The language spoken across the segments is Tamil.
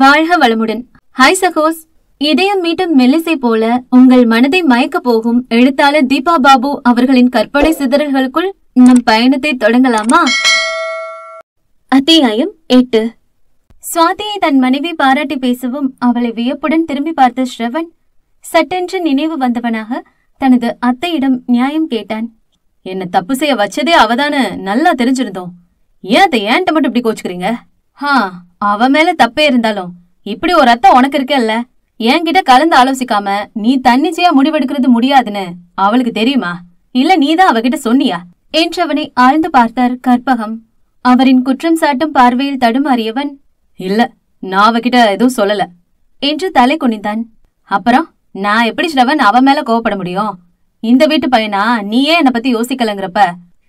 வாழ்க வளமுடன். ஹாய் சகோஸ். இதயம் மீட்டும் மெல்லிசை போல உங்கள் மனதை மயக்க போகும் எழுத்தாளர் தீபா பாபு அவர்களின் கற்பனை சிதறல்களுக்குள் நம் பயணத்தை தொடங்கலாமா? அத்தியாயம் 8. சுவாதியை தன் மனைவி பாராட்டி பேசவும் அவளை வியப்புடன் திரும்பி பார்த்த ஸ்ரவன் சட்டென்று நினைவு வந்தவனாக தனது அத்தையிடம் நியாயம் கேட்டான். என்ன தப்பு செய்ய வச்சதே அவதான நல்லா தெரிஞ்சிருந்தோம். ஏன் அத்தை ஏன்ட்ட மட்டும் இப்படி கோச்சுக்கிறீங்க? அவ மேல தப்பே இருந்தாலும் இப்படி ஒரு அத்தை உனக்கு இருக்கல்ல, என்கிட்ட கலந்து ஆலோசிக்காம நீ தன்னிச்சையா முடிவெடுக்கிறது முடியாதுன்னு அவளுக்கு தெரியுமா? இல்ல நீதான் அவகிட்ட சொன்னியா என்றவனை ஆழ்ந்து பார்த்தார் கற்பகம். அவரின் குற்றம் சாட்டும் பார்வையில் தடுமாறியவன், இல்ல நான் அவகிட்ட எதுவும் சொல்லல என்று தலை குனிந்தான். அப்புறம் நான் எப்படி ஸ்ரவன் அவ மேல கோவப்பட முடியும்? இந்த வீட்டு பையனா நீயே என்னை பத்தி யோசிக்கலங்கிறப்ப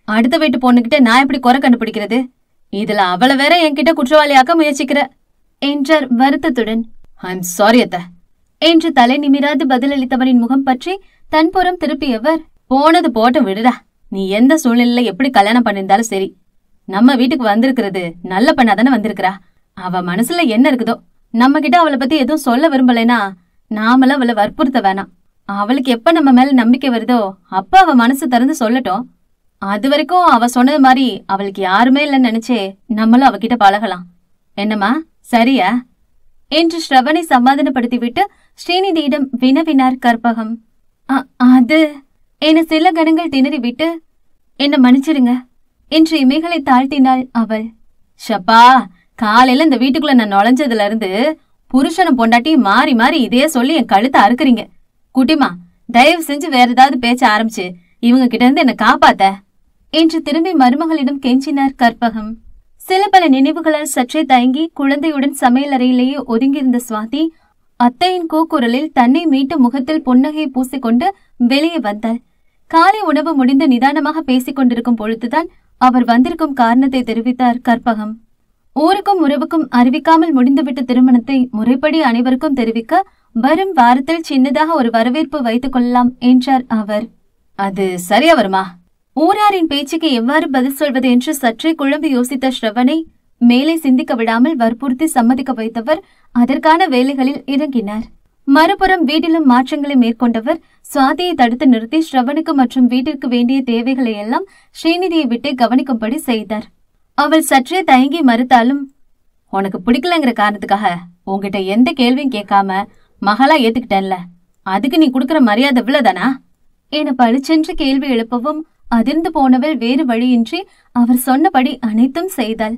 அடுத்த வீட்டு பொண்ணுகிட்ட நான் எப்படி குறை கண்டுபிடிக்கிறது? இதுல அவளை வேற என்கிட்ட குற்றவாளியாக்க முயற்சிக்கிற என்றார் வருத்தத்துடன். ஐம் சாரி அத்த என்று தலை நிமிராது பதிலளித்தவனின் முகம் பற்றி தன்புறம் திருப்பியவர், போனது போட்டு விடுடா. நீ எந்த சூழ்நிலையில எப்படி கல்யாணம் பண்ணிருந்தாலும் சரி, நம்ம வீட்டுக்கு வந்திருக்கிறது நல்ல பண்ணாதானே வந்திருக்கிறா. அவ மனசுல என்ன இருக்குதோ நம்ம கிட்ட அவளை பத்தி எதுவும் சொல்ல விரும்பலைனா நாமள அவளை வற்புறுத்த வேணாம். அவளுக்கு எப்ப நம்ம மேல நம்பிக்கை வருதோ அப்ப அவ மனசு திறந்து சொல்லட்டும். அது வரைக்கும் அவ சொன்னது மாதிரி அவளுக்கு யாருமே இல்லைன்னு நினைச்சே நம்மளும் அவகிட்ட பழகலாம். என்னம்மா, சரியா என்று ஸ்ரவனை சமாதானப்படுத்திவிட்டு ஸ்ரீநிதியிடம் வினவினார் கற்பகம். அது என சில கணங்கள் திணறிவிட்டு, என்ன மன்னிச்சிடுங்க என்று இமைகளை தாழ்த்தினாள் அவள். ஷப்பா, காலையில இந்த வீட்டுக்குள்ள நான் நுழைஞ்சதுல இருந்து புருஷனும் பொண்டாட்டி மாறி மாறி இதே சொல்லி என் கழுத்தை அறுக்குறீங்க. குட்டிமா, தயவு செஞ்சு வேற ஏதாவது பேச்ச ஆரம்பிச்சு இவங்க கிட்ட இருந்து என்ன காப்பாத்த என்று திரும்பி மருமகளிடம் கெஞ்சினார் கற்பகம். சில பல நினைவுகளால் சற்றே தயங்கி குழந்தையுடன் சமையல் அறையிலேயே ஒதுங்கியிருந்த சுவாதி அத்தையின் கூக்குரலில் தன்னை மீட்டு முகத்தில் புன்னகையை பூசிக்கொண்டு வெளியே வந்தாள். காலை உணவு முடிந்து நிதானமாக பேசிக் கொண்டிருக்கும் பொழுதுதான் அவர் வந்திருக்கும் காரணத்தை தெரிவித்தார் கற்பகம். ஊருக்கும் உறவுக்கும் அறிவிக்காமல் முடிந்துவிட்ட திருமணத்தை முறைப்படி அனைவருக்கும் தெரிவிக்க வரும் வாரத்தில் சின்னதாக ஒரு வரவேற்பு வைத்துக் கொள்ளலாம் என்றார் அவர். அது சரியா வருமா? ஊராரின் பேச்சுக்கு எவ்வாறு பதில் சொல்வது என்று சற்றே குழம்பி யோசித்த ஸ்ரவனை மேலே சிந்திக்க விடாமல் வற்புறுத்தி சம்மதிக்க வைத்தவர் அதற்கான வேலைகளில் இறங்கினார். மறுபுறம் வீட்டிலும் மாற்றங்களை மேற்கொண்டவர் சுவாதியை தடுத்து நிறுத்தி ஸ்ரவனுக்கு மற்றும் வீட்டிற்கு வேண்டிய தேவைகளை எல்லாம் ஸ்ரீநிதியை விட்டு கவனிக்கும்படி செய்தார். அவள் சற்றே தயங்கி மறுத்தாலும், உனக்கு பிடிக்கலங்கிற காரணத்துக்காக உங்ககிட்ட எந்த கேள்வியும் கேட்காம மகளா ஏத்துக்கிட்டேன்ல, அதுக்கு நீ குடுக்கற மரியாதை இவ்வளவுதானா என பளிச்சென்று கேள்வி எழுப்பவும் அதிர்ந்து போனவள் வேறு வழியின்றி அவர் சொன்னபடி அனைத்தும் செய்தாள்.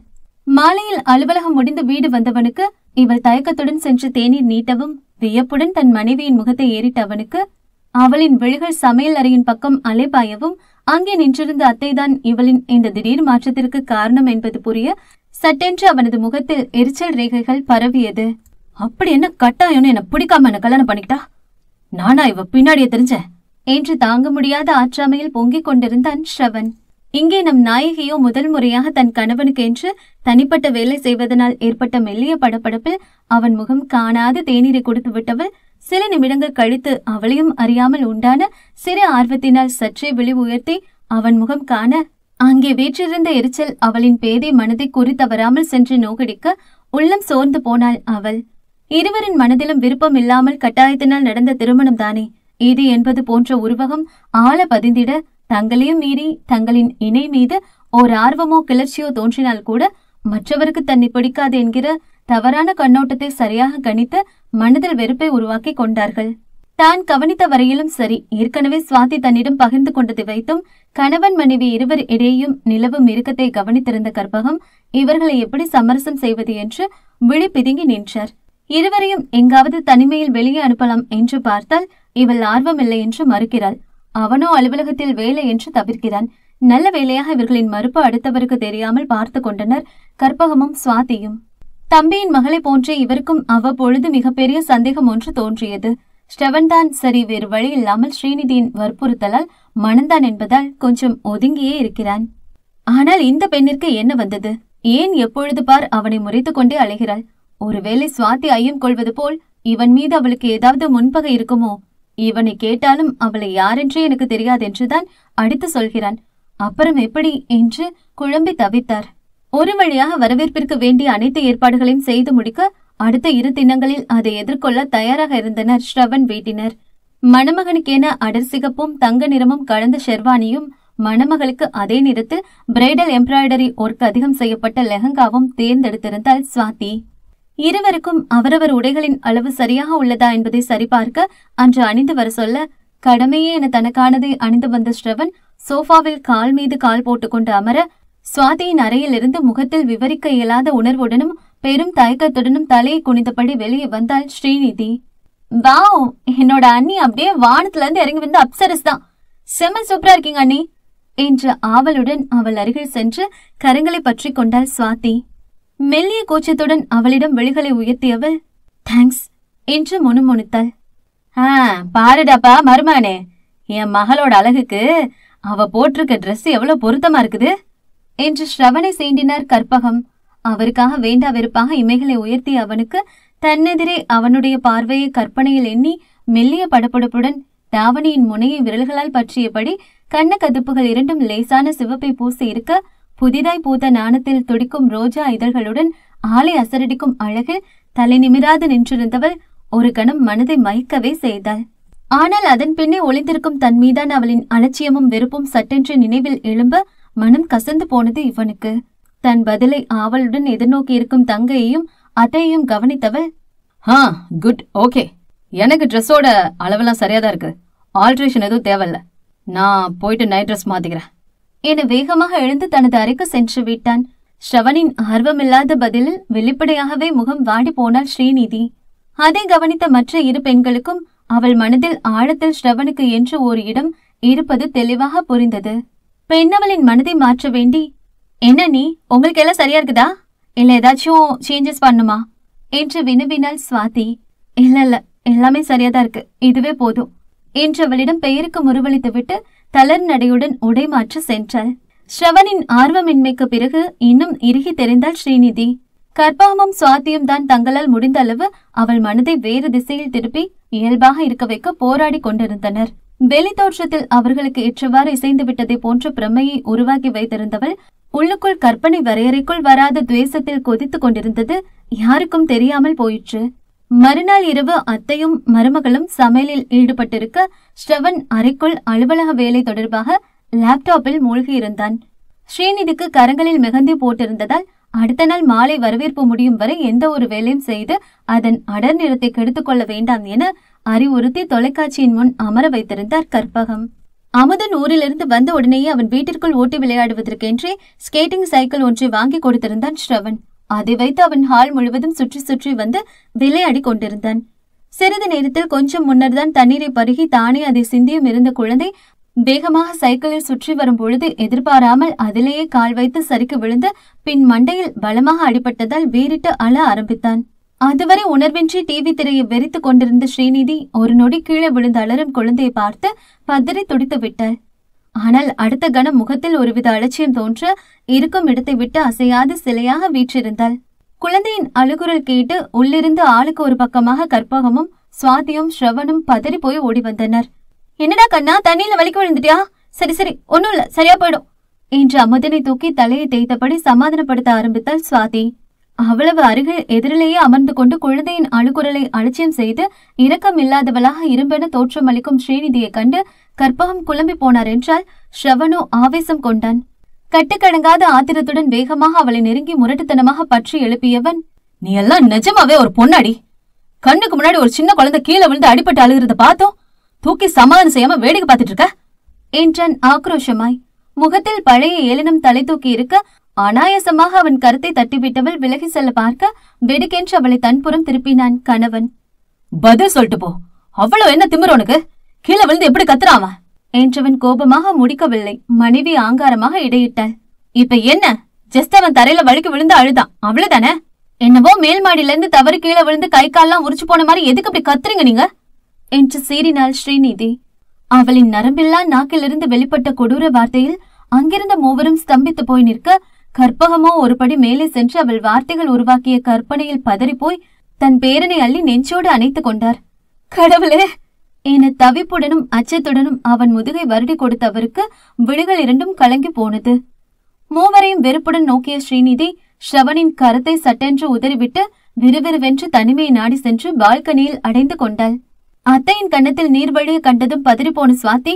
மாலையில் அலுவலகம் முடிந்து வீடு வந்தவனுக்கு இவள் தயக்கத்துடன் சென்று தேநீர் நீட்டவும் வியப்புடன் தன் மனைவியின் முகத்தை ஏறிட்ட அவனுக்கு அவளின் விழிகள் சமையல் அறையின் பக்கம் அலைபாயவும் அங்கே நின்றிருந்த அத்தைதான் இவளின் இந்த திடீர் மாற்றத்திற்கு காரணம் என்பது புரிய சட்டென்று அவனது முகத்தில் எரிச்சல் ரேகைகள் பரவியது. அப்படி என்ன கட்டாயம் என்ன பிடிக்காம என்ன கல்யாணம் பண்ணிக்கிட்டா? நானா இவ பின்னாடியே தெரிஞ்சேன் என்று தாங்க முடியாத ஆற்றாமையில் பொங்கிக் கொண்டிருந்தான் ஸ்ரவன். இங்கே நம் நாயகியோ முதல் முறையாக தன் கணவனுக்கு என்று தனிப்பட்ட வேலை செய்வதனால் ஏற்பட்ட மெல்லிய படப்படப்பில் அவன் முகம் காணாது தேநீரை கொடுத்து விட்டவள் சில நிமிடங்கள் கழித்து அவளையும் அறியாமல் உண்டான சிறு ஆர்வத்தினால் சற்றே விழி உயர்த்தி அவன் முகம் காண அங்கே வீற்றிருந்த எரிச்சல் அவளின் பேதை மனதை குறித்தவராமல் சென்று நோகடிக்க உள்ளம் சோர்ந்து போனாள் அவள். இருவரின் மனதிலும் விருப்பம் இல்லாமல் கட்டாயத்தினால் நடந்த திருமணம் தானே இது என்பது போன்ற உருவகம் ஆழ பதிந்திட தங்களையும் மீறி தங்களின் இணை மீது ஓர் ஆர்வமோ கிளர்ச்சியோ தோன்றினால் கூட மற்றவருக்கு தன்னை பிடிக்காது என்கிற தவறான கண்ணோட்டத்தை சரியாக கணித்து மனதில் வெறுப்பை உருவாக்கி கொண்டார்கள். தான் கவனித்த வரையிலும் சரி, ஏற்கனவே சுவாதி தன்னிடம் பகிர்ந்து கொண்டதை வைத்தும் கணவன் மனைவி இருவர் இடையேயும் நிலவும் இறுக்கத்தை கவனித்திருந்த கற்பகம் இவர்களை எப்படி சமரசம் செய்வது என்று விழி பிதுங்கி நின்றார். இருவரையும் எங்காவது தனிமையில் வெளியே அனுப்பலாம் என்று பார்த்தால் இவள் ஆர்வமில்லை என்று மறுக்கிறாள். அவனோ அலுவலகத்தில் வேலை என்று தவிர்க்கிறான். நல்ல வேலையாக இவர்களின் மறுப்பு அடுத்தவருக்கு தெரியாமல் பார்த்து கொண்டனர் கற்பகமும் சுவாதியும். தம்பியின் மகளை போன்றே இவருக்கும் அவ்வப்பொழுது மிகப்பெரிய சந்தேகம் ஒன்று தோன்றியது. ஸ்ரவன்தான் சரி, வேறு வழி இல்லாமல் ஸ்ரீநிதியின் வற்புறுத்தலால் மணந்தான் என்பதால் கொஞ்சம் ஒதுங்கியே இருக்கிறான். ஆனால் இந்த பெண்ணிற்கு என்ன வந்தது? ஏன் எப்பொழுது பார் அவனை முறைத்து கொண்டே அழைகிறாள்? ஒருவேளை சுவாதி ஐயம் கொள்வது போல் இவன் மீது அவளுக்கு ஏதாவது முன்பகை இருக்குமோ? இவனை கேட்டாலும் அவளை யாரென்றே எனக்கு தெரியாதென்றுதான் அடித்து சொல்கிறான். அப்புறம் எப்படி என்று குழம்பி தவித்தார். ஒரு வழியாக வரவேற்பிற்கு வேண்டிய அனைத்து ஏற்பாடுகளையும் செய்து முடிக்க அடுத்த 2 தினங்களில் அதை எதிர்கொள்ள தயாராக இருந்தனர் ஸ்ரவன் வீட்டினர். மணமகனுக்கென அடர் சிகப்பும் தங்க நிறமும் கலந்த ஷெர்வானியும், மணமகளுக்கு அதே நிறத்தில் பிரைடல் எம்ப்ராய்டரி ஒர்க் அதிகம் செய்யப்பட்ட லெஹங்காவும் தேர்ந்தெடுத்திருந்தாள் சுவாதி. இருவருக்கும் அவரவர் உடைகளின் அளவு சரியாக உள்ளதா என்பதை சரிபார்க்க அன்று அணிந்து வர சொல்ல, கடமையே என தனக்கானதை அணிந்து வந்த ஸ்ரவன் சோஃபாவில் கால் மீது கால் போட்டுக்கொண்டு அமர, சுவாதியின் அறையிலிருந்து முகத்தில் விவரிக்க இயலாத உணர்வுடனும் பெரும் தயக்கத்துடனும் தலையை குனிந்தபடி வெளியே வந்தாள் ஸ்ரீநிதி. வாவ், என்னோட அண்ணி அப்படியே வானத்துல இருந்து இறங்கி வந்து அப்சரஸ் தான். செம்ம சூப்பரா இருக்கீங்க அண்ணி என்ற ஆவலுடன் அவள் அருகில் சென்று கரங்களை பற்றி கொண்டாள் சுவாதி. மெல்லிய கூச்சத்துடன் அவளிடம் விழிகளை உயர்த்தியவள் தேங்க்ஸ் என்று முணுமுணுத்தாள். பாருடாப்பா மருமகனே, என் மகளோட அழகுக்கு அவ போட்டிருக்க ட்ரெஸ் எவ்வளவு பொருத்தமா இருக்குது என்று ஸ்ரவனை சீண்டினார் கற்பகம். அவருக்காக வேண்டா வெறுப்பாக இமைகளை உயர்த்தி அவனுக்கு தன்னெதிரே அவனுடைய பார்வையை கற்பனையில் எண்ணி மெல்லிய படபடப்புடன் தாவணியின் முனையை விரல்களால் பற்றியபடி கண்ண கதுப்புகள் இரண்டும் லேசான சிவப்பை பூசி இருக்க, புதிதாய் பூத்த நாணத்தில் துடிக்கும் ரோஜா இதழ்களுடன் ஆளை அசரடிக்கும் அழகில் தலை நிமிராது நின்றிருந்தவள் ஒரு கணம் மனதை மயக்கவே செய்தாள். ஆனால் அதன் பின்னே ஒளிந்திருக்கும் தன் மீதான அவளின் அலட்சியமும் வெறுப்பும் சட்டென்று நினைவில் எழும்ப மனம் கசந்து போனது இவனுக்கு. தன் பதிலை ஆவலுடன் எதிர்நோக்கி இருக்கும் தங்கையையும் அத்தையையும் கவனித்தவள், குட், ஓகே, எனக்கு ட்ரெஸ்ஸோட அளவெல்லாம் சரியாதான் இருக்கு, ஆல்ட்ரேஷன் எதுவும் தேவையில்ல, நான் போயிட்டு நைட் ட்ரெஸ் மாத்திக்கிறேன் என வேகமாக எழுந்து தனது அறைக்கு சென்று விட்டான். ஸ்ரவனின் ஆர்வமில்லாத பதிலில் வெளிப்படையாகவே முகம் வாடி போனாள் ஸ்ரீநிதி. அதை கவனித்த மற்ற 2 பெண்களுக்கும் அவள் மனதில் ஆழத்தில் ஸ்ரவனுக்கு என்று ஒரு இடம் இருப்பது தெளிவாக புரிந்தது. பெண்ணவளின் மனதை மாற்ற வேண்டி, என்ன நீ, உங்களுக்கு எல்லாம் சரியா இருக்குதா, இல்ல ஏதாச்சும் சேஞ்சஸ் பண்ணுமா என்று வினவினாள் சுவாதி. இல்ல, எல்லாமே சரியாதான் இருக்கு, இதுவே போதும் என்று அவளிடம் பெயருக்கு முறுவளித்துவிட்டு தளர் நடையுடன் உடை மாற்ற சென்றாள். ஸ்ரவனின் ஆர்வமின்மைக்கு பிறகு இன்னும் இறுகி தெரிந்தாள் ஸ்ரீநிதி. கற்பகமும் சுவாத்தியும் தான் தங்களால் முடிந்த அளவு அவள் மனதை வேறு திசையில் திருப்பி இயல்பாக இருக்க வைக்க போராடி கொண்டிருந்தனர். வெளி தோற்றத்தில் அவர்களுக்கு ஏற்றவாறு இசைந்து விட்டதை போன்ற பிரமையை உருவாக்கி வைத்திருந்தவள் உள்ளுக்குள் கற்பனை வரையறைக்குள் வராத துவேசத்தில் கொதித்துக் கொண்டிருந்தது யாருக்கும் தெரியாமல் போயிற்று. மறுநாள் இரவு அத்தையும் மருமகளும் சமையலில் ஈடுபட்டிருக்க, ஸ்ரவன் அறைக்குள் அலுவலக வேலை தொடர்பாக லேப்டாப்பில் மூழ்கியிருந்தான். ஸ்ரீநிதிக்கு கரங்களில் மெஹந்தி போட்டிருந்ததால் அடுத்த நாள் மாலை வரவேற்பு முடியும் வரை எந்த ஒரு வேலையும் செய்து அதன் அடர் நிறத்தை கெடுத்துக் கொள்ள வேண்டாம் என அறிவுறுத்தி தொலைக்காட்சியின் முன் அமர வைத்திருந்தார் கற்பகம். அமுதன் ஊரிலிருந்து வந்த உடனேயே அவன் வீட்டிற்குள் ஓட்டி விளையாடுவதற்கென்றே ஸ்கேட்டிங் சைக்கிள் ஒன்றை வாங்கி கொடுத்திருந்தான் ஸ்ரவன். அதை வைத்து அவன் ஹால் முழுவதும் சுற்றி சுற்றி வந்து விளையாடி கொண்டிருந்தான். சிறிது நேரத்தில் கொஞ்சம் முன்னர் தான் தண்ணீரை பருகி தானே அதை சிந்தியும் இருந்த குழந்தை வேகமாக சைக்கிளில் சுற்றி வரும் பொழுது எதிர்பாராமல் அதிலேயே கால் வைத்து சரிக்கு விழுந்து பின் மண்டையில் பலமாக அடிபட்டதால் வீறிட்டு அழ ஆரம்பித்தான். அதுவரை உணர்வின்றி டிவி திரையை வெறித்து கொண்டிருந்த ஸ்ரீநிதி ஒரு நொடி கீழே விழுந்து அலறும் குழந்தையை பார்த்து பதறி துடித்து விட்டாள். ஆனால் அடுத்த கணம் முகத்தில் ஒருவித அலட்சியம் தோன்ற இருக்கும் இடத்தை விட்டு அசையாது சிலையாக வீற்றிருந்தாள். குழந்தையின் அழுகுரல் கேட்டு உள்ளிருந்து ஆளுக்கு ஒரு பக்கமாக கற்பகமும் சுவாதியும் ஸ்ரவனும் பதறி போய் ஓடி வந்தனர். என்னடா கண்ணா, தண்ணியில வலிக்கு விழுந்துட்டியா? சரி சரி, ஒன்னும் இல்ல, சரியா போயிடும் என்று அமுதனை தூக்கி தலையை தேய்த்தபடி சமாதானப்படுத்த ஆரம்பித்தாள் சுவாதி. அவ்வளவு அருகில் எதிரிலேயே அமர்ந்து கொண்டு குழந்தையின் அழுகுரலை அலட்சியம் செய்து இரக்கமில்லாதவளாக இரும்பென தோற்றம் அளிக்கும் ஸ்ரீநிதியை கண்டு கற்பகம் குழம்பி போனார் என்றால் ஸ்ரவனோ ஆவேசம் கொண்டான். கட்டுக்கடங்காத ஆத்திரத்துடன் வேகமாக அவளை நெருங்கி முரட்டுத்தனமாக பற்றி எழுப்பியவன், நீ எல்லாம் நிஜமாவே ஒரு பொன்னாடி, கண்ணுக்கு முன்னாடி ஒரு சின்ன குழந்தை கீழே விழுந்து அடிபட்டு அழுகிறத பார்த்தோம் தூக்கி சமாதானம் செய்யாம வேடிக்கை பார்த்துட்டு இருக்க என்றான் ஆக்ரோஷமாய். முகத்தில் பழைய ஏளனம் தலை தூக்கி இருக்க அனாயாசமாக அவன் கருத்தை தட்டிவிட்டவள் விலகி செல்ல பார்க்க வெடுக்கென்று அவளை தன்புறம் திருப்பினான் கணவன். பதில் சொல்லிட்டு போ, அவ்வளவு என்ன திமிரு உனக்கு, கீழே விழுந்து எப்படி கத்துறாவ என்றவன் கோபமாக முடிக்கவில்லை. மனைவி ஆங்காரமாக இடையிட்டாள். இப்ப என்ன, ஜஸ்ட் அவன் தரையில வழுக்கி விழுந்து அழுதான், அவ்வளவுதானே? என்னவோ மேல் மாடியில இருந்து தவறு கீழே விழுந்து கை கால்லாம் உரிச்சு போன மாதிரி எதுக்கு அப்படி கத்துறீங்க நீங்க என்று சீறினாள் ஸ்ரீநிதி. அவளின் நரம்பில்லா நாக்கிலிருந்து வெளிப்பட்ட கொடூர வார்த்தையில் அங்கிருந்த மூவரும் ஸ்தம்பித்து போய் நிற்க, கற்பகமோ ஒருபடி மேலே சென்று அவள் வார்த்தைகள் உருவாக்கிய கற்பனையில் பதறி போய் தன் பேரனை அள்ளி நெஞ்சோடு அணைத்துக் கொண்டார். கடவுளே என தவிப்புடனும் அச்சத்துடனும் அவன் முதுகை வருடி கொடுத்த அவருக்கு விழிகள் இரண்டும் கலங்கி போனது. மூவரையும் வெறுப்புடன் நோக்கிய ஸ்ரீநிதி ஸ்ரவனின் கரத்தை சட்டென்று உதறிவிட்டு விறுவிறுவென்று தனிமையை நாடி சென்று பால்கனியில் அடைந்து கொண்டாள். அத்தையின் கன்னத்தில் நீர் வழிய கண்டதும் பதறிப்போன சுவாதி,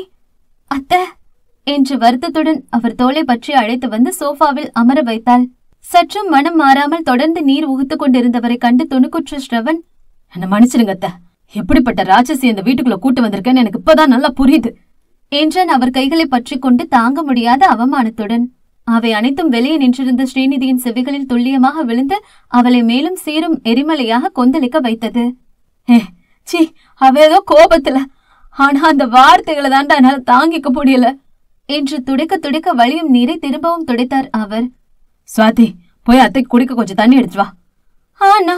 அத்தை என்று வருத்தத்துடன் அவர் தோளை பற்றி அழைத்து வந்து சோஃபாவில் அமர வைத்தாள். சற்றும் மனம் மாறாமல் தொடர்ந்து நீர் உகுத்துக் கொண்டிருந்தவரை கண்டு துணுக்குற்ற ஸ்ரவன், என்ன மன்னிச்சிடுங்க அத்தை, எப்படிப்பட்ட ராட்சசி இந்த வீட்டுக்குள்ள கூட்டு வந்திருக்கேன்னு எனக்கு இப்பதான் நல்லா புரியுது என்றான் அவர் கைகளை பற்றி கொண்டு தாங்க முடியாத அவமானத்துடன். அவை அனைத்தும் வெளியே நின்றிருந்த ஸ்ரீநிதியின் செவிகளில் துல்லியமாக விழுந்து அவளை மேலும் சீரும் எரிமலையாக கொந்தளிக்க வைத்தது. சி, அவ ஏதோ கோபத்துல, ஆனா அந்த வார்த்தைகளை தாண்டா என்னால தாங்கிக்க முடியல என்று துடைக்க துடைக்க வழியும் நீரை திரும்பவும் துடைத்தார் அவர். சுவாதி, போய் அத்தைக்கு குடிக்க கொஞ்சம் தண்ணி எடுத்து வா. ஆனா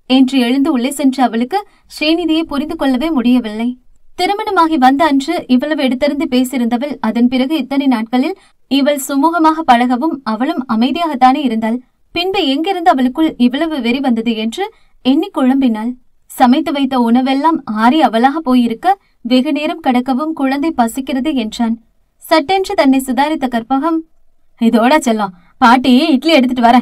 என்று எழுந்து உள்ளே சென்ற அவளுக்கு ஸ்ரீநிதியை புரிந்து கொள்ளவே முடியவில்லை. திருமணமாகி வந்த அன்று இவ்வளவு எடுத்தறிந்து பேசியிருந்தவள் அதன் பிறகு இத்தனை நாட்களில் இவள் சுமூகமாக பழகவும் அவளும் அமைதியாகத்தானே இருந்தாள். பின்பு எங்கிருந்து அவளுக்குள் இவ்வளவு வெறி வந்தது என்று எண்ணி குழம்பினாள். சமைத்து வைத்த உணவெல்லாம் ஆறி அவளாக போயிருக்க வெகு நேரம் கடக்கவும் குழந்தை பசிக்கிறது என்றான். சட்டென்று தன்னை சுதாரித்த கற்பகம், இதோட செல்லம், பாட்டி இட்லி எடுத்துட்டு வர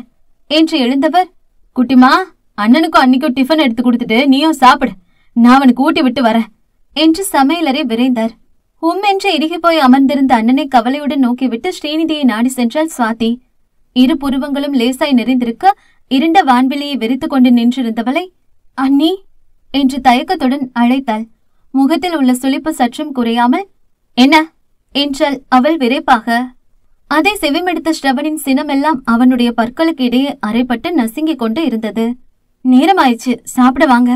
என்று எழுந்தவர், குட்டிமா அண்ணனுக்கும் அன்னிக்கும் டிஃபன் எடுத்து கொடுத்துட்டு நீயும் சாப்பிடு, நான் அவனுக்கு ஊட்டி விட்டு வர என்று சமையலறை விரைந்தார். என்று இறுகி போய் அமர்ந்திருந்த அண்ணனை கவலையுடன் நோக்கிவிட்டு ஸ்ரீநிதியை நாடி சென்றாள் சுவாதி. இரு புருவங்களும் லேசாய் நிறைந்திருக்க இருண்ட வான்வெளியை வெறித்து கொண்டு நின்றிருந்தவளை அண்ணி என்று தயக்கத்துடன் அழைத்தாள். முகத்தில் உள்ள சுளிப்பு சற்றும் குறையாமல் என்ன என்றாள் அவள் விரைப்பாக. அதை செவிமெடுத்த ஸ்ரவனின் சினமெல்லாம் அவனுடைய பற்களுக்கு இடையே அரைப்பட்டு நசுங்கிக் கொண்டு இருந்தது. நேரமாயிடுச்சு, சாப்பிட வாங்க.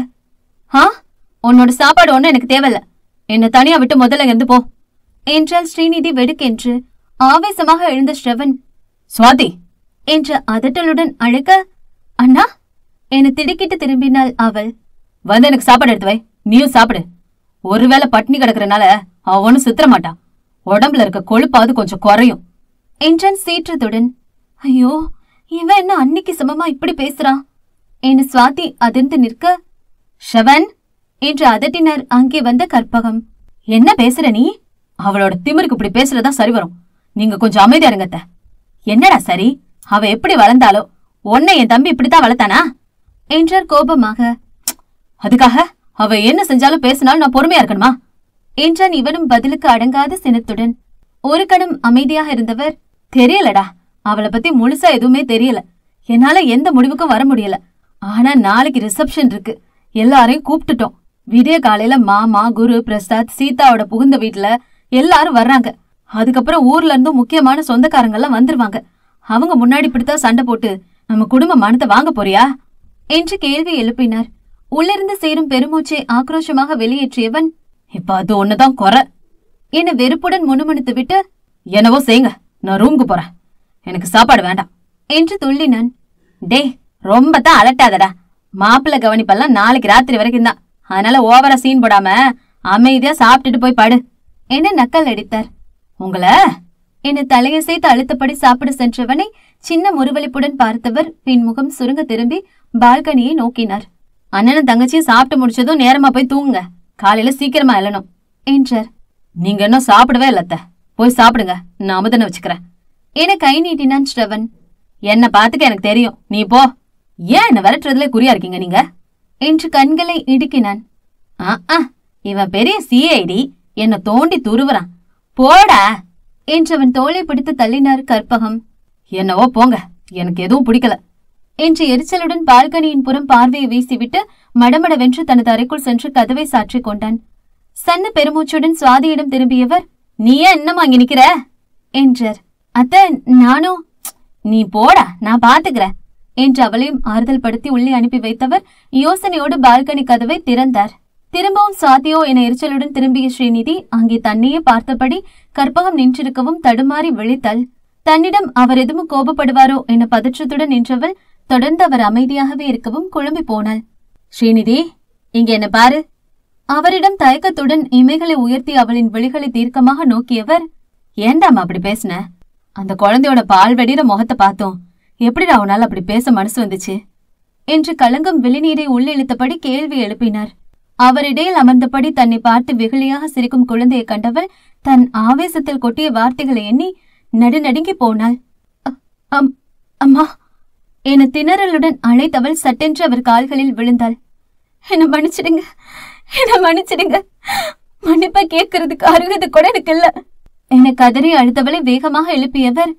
உன்னோட சாப்பாடு ஒண்ணு எனக்கு தேவையில்ல, என்ன தனியா விட்டு முதல்ல இருந்து போ என்றாள் ஸ்ரீநிதி வெடுக்கென்று. ஆவேசமாக எழுந்த ஸ்ரவன், சுவாதி என்ற அதட்டலுடன் அழைக்க, அண்ணா என திடுக்கிட்டு திரும்பினாள் அவள். வந்து எனக்கு சாப்பாடு எடுத்து வை, நீயும் சாப்பிடு. ஒருவேளை பட்னி கிடக்குறனால அவ ஒன்னும் சுத்தர மாட்டான், உடம்புல இருக்க கொழுப்பாவது கொஞ்சம் குறையும் என்றான் சீற்றத்துடன். ஐயோ, இவன் என்ன அன்னைக்கு சமமா இப்படி பேசுறான் என சுவாதி அதிர்ந்து நிற்க, ஷவன் என்று அதட்டினார் அங்கே வந்த கற்பகம். என்ன பேசுற நீ? அவளோட திமிருக்கு இப்படி பேசுறதா சரி வரும், நீங்க கொஞ்சம் அமைதியா இருங்கத்த. என்னடா சரி, அவ எப்படி வளர்ந்தாலோ உன்னை என் தம்பி இப்படித்தான் வளர்த்தானா என்றார் கோபமாக. அதுக்காக அவ என்ன செஞ்சாலும் பேசினாலும் நான் பொறுமையா இருக்கணுமா என்றான் இவனும் பதிலுக்கு அடங்காத சினத்துடன். ஒரு கணம் அமைதியாக இருந்தவர், தெரியலடா, அவளை பத்தி முழுசா எதுவுமே தெரியல, என்னால எந்த முடிவுக்கும் வர முடியல. ஆனா நாளைக்கு ரிசப்ஷன் இருக்கு, எல்லாரையும் கூப்பிட்டுட்டோம். விடிய காலையில மாமா, குரு, பிரசாத், சீதாவோட புகுந்த வீட்டுல எல்லாரும் வர்றாங்க. அதுக்கப்புறம் ஊர்ல இருந்தும் முக்கியமான சொந்தக்காரங்கெல்லாம் வந்துருவாங்க. அவங்க முன்னாடி இப்படித்தான் சண்டை போட்டு நம்ம குடும்ப மானத்தை வாங்க போறியா என்று கேள்வி எழுப்பினார். உள்ளிருந்து சேரும் பெருமூச்சை ஆக்ரோஷமாக வெளியேற்றியவன், இப்ப அது ஒண்ணுதான் குறை என வெறுப்புடன் முணுமுணுத்து விட்டு, என்னவோ செய்யுங்க, நான் ரூமுக்கு போறேன், எனக்கு சாப்பாடு வேண்டாம் என்று துள்ளினான். டே, ரொம்ப தான் அலட்டாதடா, மாப்பிள்ள கவனிப்பெல்லாம் நாளைக்கு ராத்திரி வரைக்கும் தான், அதனால ஓவரா சீன் போடாம அமைதியா சாப்பிட்டுட்டு போய் பாடு என நக்கல் அடித்தார். உங்களை என தலையசைத்து அழுத்தப்படி சாப்பிட சென்றவனை சின்ன முறுவலிப்புடன் பார்த்தவர் பின்முகம் சுருங்க திரும்பி பால்கனியை நோக்கினார். அண்ணனும் தங்கச்சியும் சாப்பிட்டு முடிச்சதும் நேரமா போய் தூங்குங்க, காலையில சீக்கிரமா எழணும் என்றார். நீங்க இன்னும் சாப்பிடவே இல்லத்த, போய் சாப்பிடுங்க, நான் அமுதனை வச்சுக்கிறேன் என கை நீட்டினான் ஸ்ரவன். என்ன பாத்துக்க எனக்கு தெரியும், நீ போ. ஏன் என்ன விரட்டுறதுல குறியா இருக்கீங்க நீங்க என்று கண்களை இடுக்கினான். இவன் பெரிய சிஐடி, என்ன தோண்டி துருவுறான், போடா என்றவன் தோளை பிடித்து தள்ளினார் கற்பகம். என்னவோ போங்க, எனக்கு எதுவும் பிடிக்கல என்று எரிச்சலுடன் பால்கனியின் புறம் பார்வையை வீசிவிட்டு மடமடவென்று தனது அறைக்குள் சென்று கதவை சாற்றிக் கொண்டான். சன்ன பெருமூச்சுடன் சுவாதியிடம் திரும்பியவர், நீ ஏன் இன்னமா இங்க நிக்கிற என்றார். அத்த, நானும். நீ போடா, நான் பாத்துக்கிறேன் என்று அவளையும் ஆறுதல் படுத்தி உள்ளே அனுப்பி வைத்தவர் யோசனையோடு பால்கனி கதவை திறந்தார். திரும்பவும் சுவாதியோ என எரிச்சலுடன் திரும்பிய ஸ்ரீநிதி அங்கே தன்னையே பார்த்தபடி கற்பகம் நின்றிருக்கவும் தடுமாறி விழித்தாள். தன்னிடம் அவர் எதுவும் கோபப்படுவாரோ என பதற்றத்துடன் நின்றவள் தொடர்ந்து அவர் அமைதியாகவே இருக்கவும் குழம்பி போனாள். ஸ்ரீநிதி, இங்க என்ன பாரு. அவரிடம் தயக்கத்துடன் இமைகளை உயர்த்தி அவளின் விழிகளை தீர்க்கமாக நோக்கியவர், ஏண்டாமா அப்படி பேசின? அந்த குழந்தையோட பால் வெடிற முகத்தை பார்த்தோம், எப்படிடா அவனால் அப்படி பேச மனசு வந்துச்சு என்று கலங்கும் விழிநீரை உள்ளிழுத்தபடி கேள்வி எழுப்பினார். அவரிடையில் அமர்ந்தபடி தன்னை பார்த்து வெகுளியாக சிரிக்கும் குழந்தையை கண்டவள் தன் ஆவேசத்தில் கொட்டிய வார்த்தைகளை எண்ணி நடுநடுங்கி போனாள். அம்மா என திணறலுடன் அழைத்தவள் சட்டென்று அவர் கால்களில் விழுந்தாள். என்ன மன்னிச்சிடுங்க, என்ன மன்னிச்சிடுங்க, மன்னிப்பா கேட்கறதுக்கு அருகது கூட எனக்கு இல்ல என கதறி அழுத்தவளை வேகமாக எழுப்பியவர்,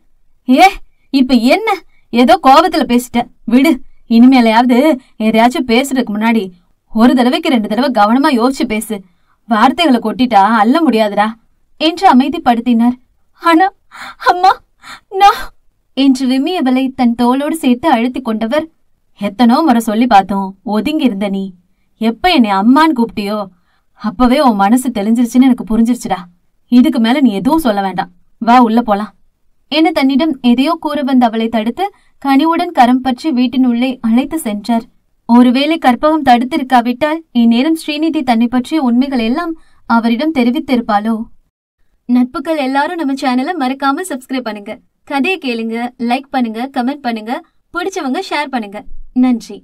இப்ப என்ன, ஏதோ கோபத்துல பேசிட்ட, விடு. இனிமேலையாவது எதையாச்சும் பேசுறதுக்கு முன்னாடி ஒரு தடவைக்கு 2 தடவை கவனமா யோசிச்சு பேசு. வார்த்தைகளை கொட்டிட்டா அல்ல முடியாதுடா என்று அமைதிப்படுத்தினார். ஆனா அம்மா, நான் என்று விம்மியவளை தன் தோளோடு சேர்த்து அழுத்தி கொண்டவர், எத்தனோ முறை சொல்லி பார்த்தோம், ஒதுங்கி இருந்த நீ எப்ப என்னை அம்மான்னு கூப்பிட்டியோ அப்பவே உன் மனசு தெளிஞ்சிருச்சுன்னு எனக்கு புரிஞ்சிருச்சுடா. இதுக்கு மேல நீ எதுவும் சொல்ல வேண்டாம், வா உள்ள போலாம் என தன்னிடம் எதையோ கூற வந்த அவளை தடுத்து கனிவுடன் கரம் பற்றி வீட்டின் உள்ளே அழைத்து சென்றார். ஒருவேளை கற்பகம் தடுத்திருக்காவிட்டால் இந்நேரம் ஸ்ரீநிதி தன்னை பற்றிய உண்மைகள் எல்லாம் அவரிடம் தெரிவித்திருப்பாளோ? நட்புகள் எல்லாரும் நம்ம சேனலை மறக்காம சப்ஸ்கிரைப் பண்ணுங்க. கதையை கேளுங்க, லைக் பண்ணுங்க, கமெண்ட் பண்ணுங்க, பிடிச்சவங்க ஷேர் பண்ணுங்க. நன்றி.